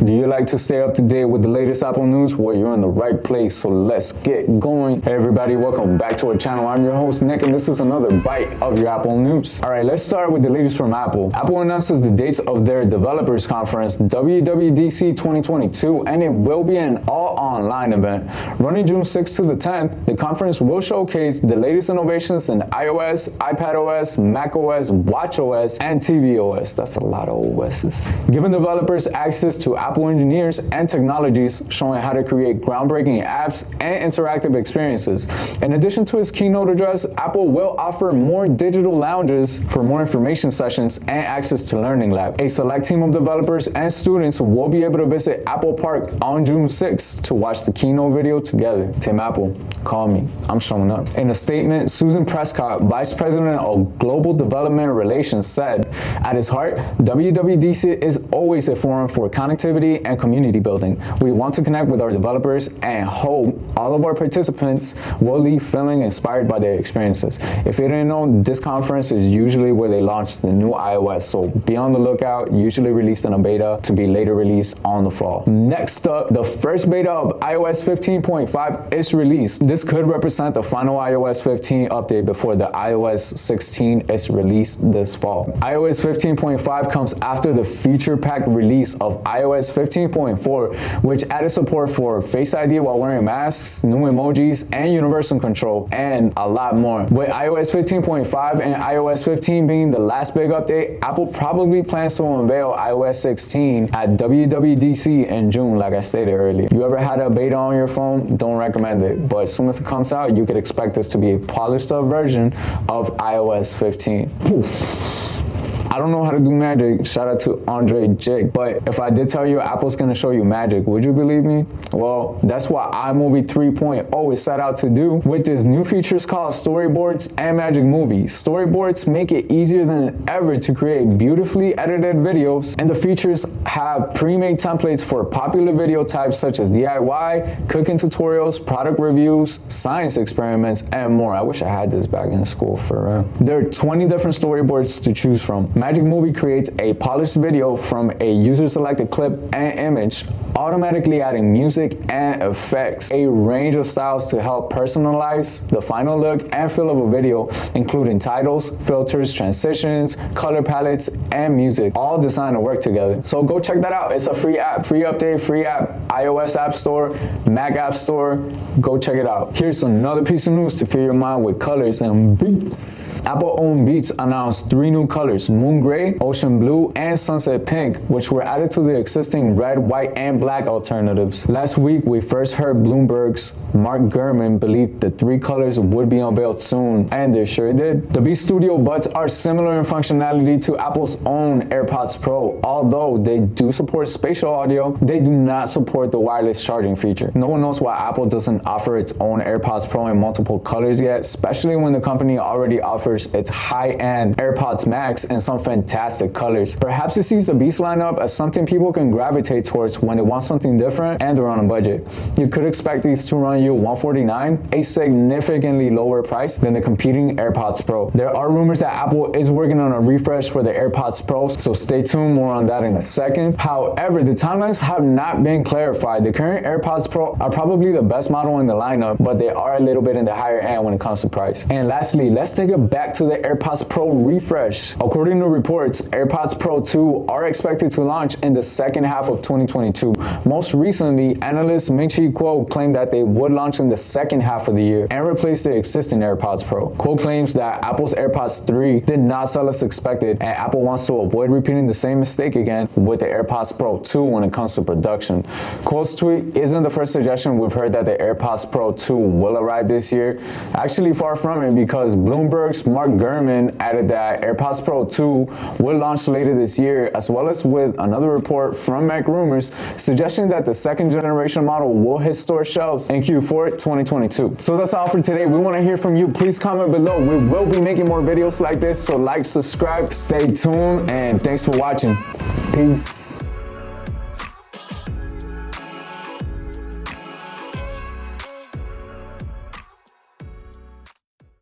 Do you like to stay up to date with the latest Apple news? Well, you're in the right place, so let's get going. Hey everybody, welcome back to our channel. I'm your host Nick, and this is another bite of your Apple news. All right, let's start with the latest from Apple. Apple announces the dates of their developers conference, WWDC 2022, and it will be an all-online event. Running June 6th to the 10th, the conference will showcase the latest innovations in iOS, iPadOS, macOS, watchOS, and tvOS. That's a lot of OSs. Giving developers access to Apple engineers and technologies, showing how to create groundbreaking apps and interactive experiences. In addition to its keynote address, Apple will offer more digital lounges for more information sessions and access to Learning Lab. A select team of developers and students will be able to visit Apple Park on June 6th to watch the keynote video together. Tim Apple, call me. I'm showing up. In a statement, Susan Prescott, Vice President of Global Development Relations, said, "At its heart, WWDC is always a forum for connectivity and community building. We want to connect with our developers and hope all of our participants will leave feeling inspired by their experiences." If you didn't know, this conference is usually where they launch the new iOS, so be on the lookout, usually released in a beta to be later released on the fall. Next up, the first beta of iOS 15.5 is released. This could represent the final iOS 15 update before the iOS 16 is released this fall. iOS 15.5 comes after the feature-packed release of iOS 15.4, which added support for Face ID while wearing masks, new emojis, and universal control, and a lot more. With iOS 15.5 and iOS 15 being the last big update, Apple probably plans to unveil iOS 16 at WWDC in June, like I stated earlier. You ever had a beta on your phone? Don't recommend it, but as soon as it comes out, you could expect this to be a polished up version of iOS 15. Poof. I don't know how to do magic, shout out to Andre Jig, but if I did tell you Apple's gonna show you magic, would you believe me? Well, that's what iMovie 3.0 is set out to do with this new features called Storyboards and Magic Movie. Storyboards make it easier than ever to create beautifully edited videos, and the features have pre-made templates for popular video types such as DIY, cooking tutorials, product reviews, science experiments, and more. I wish I had this back in school for real. There are 20 different storyboards to choose from. Magic Movie creates a polished video from a user-selected clip and image, automatically adding music and effects, a range of styles to help personalize the final look and feel of a video, including titles, filters, transitions, color palettes, and music, all designed to work together. So go check that out. It's a free app, free update, free app, iOS App Store, Mac App Store. Go check it out. Here's another piece of news to fill your mind with colors and beats. Apple-owned Beats announced 3 new colors: Moon Gray, Ocean Blue, and Sunset Pink, which were added to the existing red, white, and black alternatives. Last week, we first heard Bloomberg's Mark Gurman believed the 3 colors would be unveiled soon, and they sure did. The Beats Studio Buds are similar in functionality to Apple's own AirPods Pro. Although they do support spatial audio, they do not support the wireless charging feature. No one knows why Apple doesn't offer its own AirPods Pro in multiple colors yet, especially when the company already offers its high-end AirPods Max in some fantastic colors. Perhaps it sees the Beats lineup as something people can gravitate towards when they want something different and they're on a budget. You could expect these to run you $149, a significantly lower price than the competing AirPods Pro. There are rumors that Apple is working on a refresh for the AirPods Pro, so stay tuned, more on that in a second. However, the timelines have not been clarified. The current AirPods Pro are probably the best model in the lineup, but they are a little bit in the higher end when it comes to price. And lastly, let's take it back to the AirPods Pro Refresh. According to reports, AirPods Pro 2 are expected to launch in the second half of 2022. Most recently, analyst Ming-Chi Kuo claimed that they would launch in the second half of the year and replace the existing AirPods Pro. Kuo claims that Apple's AirPods 3 did not sell as expected, and Apple wants to avoid repeating the same mistake again with the AirPods Pro 2 when it comes to production. Kuo's tweet isn't the first suggestion we've heard that the AirPods Pro 2 will arrive this year. Actually, far from it, because Bloomberg's Mark Gurman added that AirPods Pro 2 will launch later this year, as well as with another report from Mac Rumors suggesting that the second generation model will hit store shelves in Q4 2022. So that's all for today. We want to hear from you. Please comment below. We will be making more videos like this, so like, subscribe, stay tuned, and thanks for watching. Peace.